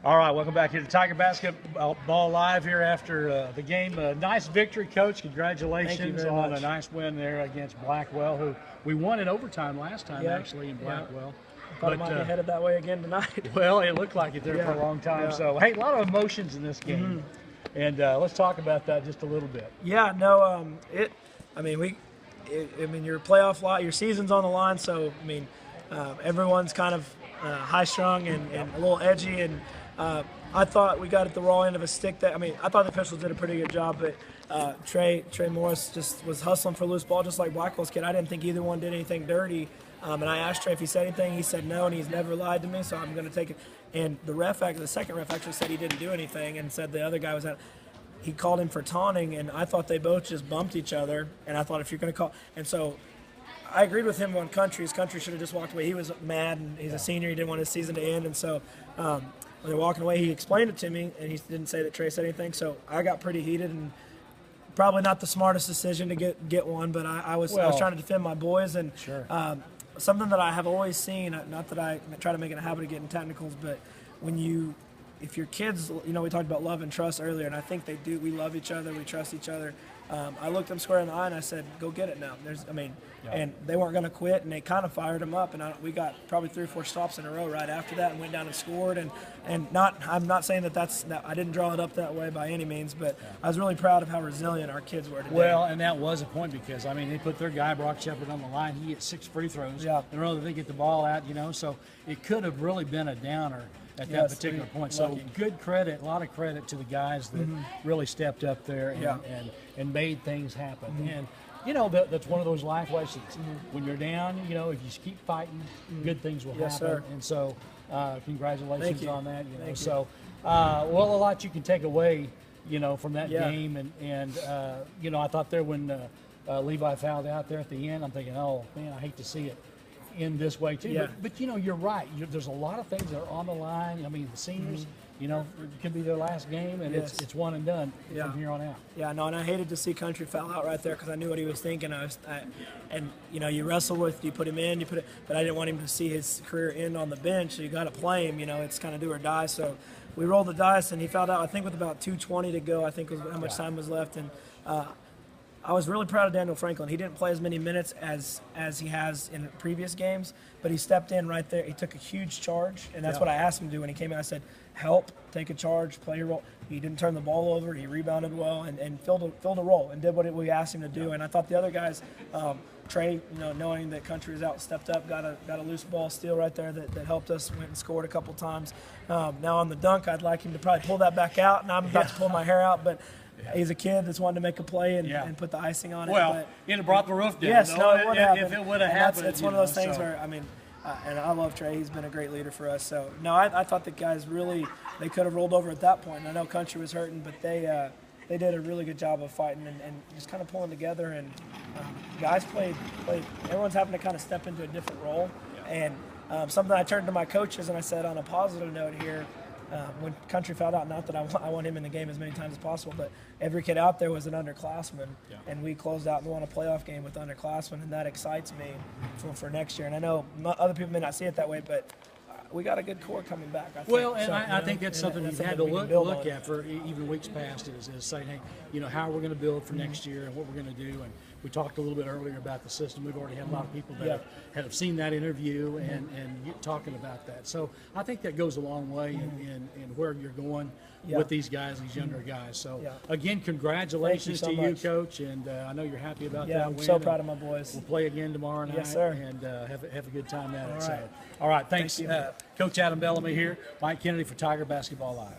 All right, welcome back here to Tiger Basketball Live here after the game. Nice victory, Coach. Congratulations on a nice win there against Blackwell, who we won in overtime last time, actually, in Blackwell. Thought it might be headed that way again tonight. Well, it looked like it there for a long time. So, hey, a lot of emotions in this game. And let's talk about that just a little bit. Yeah, no, I mean, your playoff lot, your season's on the line, so, I mean, everyone's kind of high-strung and a little edgy, and I thought we got at the raw end of a stick. I thought the officials did a pretty good job, but Trey Morris just was hustling for loose ball, just like Blackwell's kid. I didn't think either one did anything dirty, and I asked Trey if he said anything. He said no, and he's never lied to me, so I'm going to take it. And the second ref actually said he didn't do anything, and said the other guy was out. He called him for taunting, and I thought they both just bumped each other, and I thought if you're going to call – and so I agreed with him on Country. His Country should have just walked away. He was mad, and he's a senior. He didn't want his season to end, and so when they're walking away, he explained it to me, and he didn't say that Trey said anything. So I got pretty heated, and probably not the smartest decision to get one, but I was trying to defend my boys, and something that I have always seen. Not that I try to make it a habit of getting technicals, but if your kids, we talked about love and trust earlier, and I think they do. We love each other, we trust each other. I looked them square in the eye and I said, "Go get it now." And they weren't going to quit, and they kind of fired them up. And we got probably 3 or 4 stops in a row right after that, and went down and scored. I'm not saying that I didn't draw it up that way by any means, but I was really proud of how resilient our kids were today. Well, and that was a point because they put their guy Brock Shepard on the line. He hit 6 free throws. In a row that they get the ball out. So it could have really been a downer at that particular point. So good credit, a lot of credit to the guys that really stepped up there and made things happen. And that's one of those life lessons. When you're down, if you just keep fighting, good things will happen. Sir. And so congratulations on that. Thank a lot you can take away, from that game. And I thought there when Levi fouled out there at the end, I'm thinking, oh, man, I hate to see it in this way too, but you're right. There's a lot of things that are on the line. The seniors, it could be their last game, and it's one and done from here on out. Yeah, no, and I hated to see Country foul out right there because I knew what he was thinking. You wrestle with, you put him in, but I didn't want him to see his career end on the bench. So you got to play him. It's kind of do or die. So we rolled the dice, and he fouled out. I think with about 2:20 to go. I think was how much time was left, and I was really proud of Daniel Franklin. He didn't play as many minutes as he has in previous games, but he stepped in right there. He took a huge charge, and that's what I asked him to do when he came in. I said, help, take a charge, play your role. He didn't turn the ball over. He rebounded well and filled a role and did what we asked him to do. And I thought the other guys, Trey, knowing that Country was out, stepped up, got a loose ball steal right there that helped us, went and scored a couple times. Now on the dunk, I'd like him to probably pull that back out, and I'm about to pull my hair out, but he's a kid that's wanting to make a play and put the icing on it. Well, he'd have brought the roof down. Yes, no, it would have. If it would have happened. It's one of those things where, and I love Trey. He's been a great leader for us. So, no, I thought the guys they could have rolled over at that point. And I know Country was hurting, but they did a really good job of fighting and just kind of pulling together. And guys played. Everyone's having to kind of step into a different role. And something I turned to my coaches and I said on a positive note here, when Country fouled out, not that I want him in the game as many times as possible, but every kid out there was an underclassman, and we closed out and won a playoff game with underclassmen, and that excites me for next year. And I know other people may not see it that way, but we got a good core coming back. I think. I think that's something you've had to look at for even weeks past is saying, hey, how we're going to build for next year and what we're going to do. And we talked a little bit earlier about the system. We've already had a lot of people that have seen that interview and talking about that. So I think that goes a long way in where you're going with these guys, these younger guys. So again, congratulations to you, Coach, and I know you're happy about that win. I'm so proud of my boys. We'll play again tomorrow night. Yes, sir. And have a good time at it. All right, thanks. Coach Adam Bellemy here, Mike Kennedy for Tiger Basketball Live.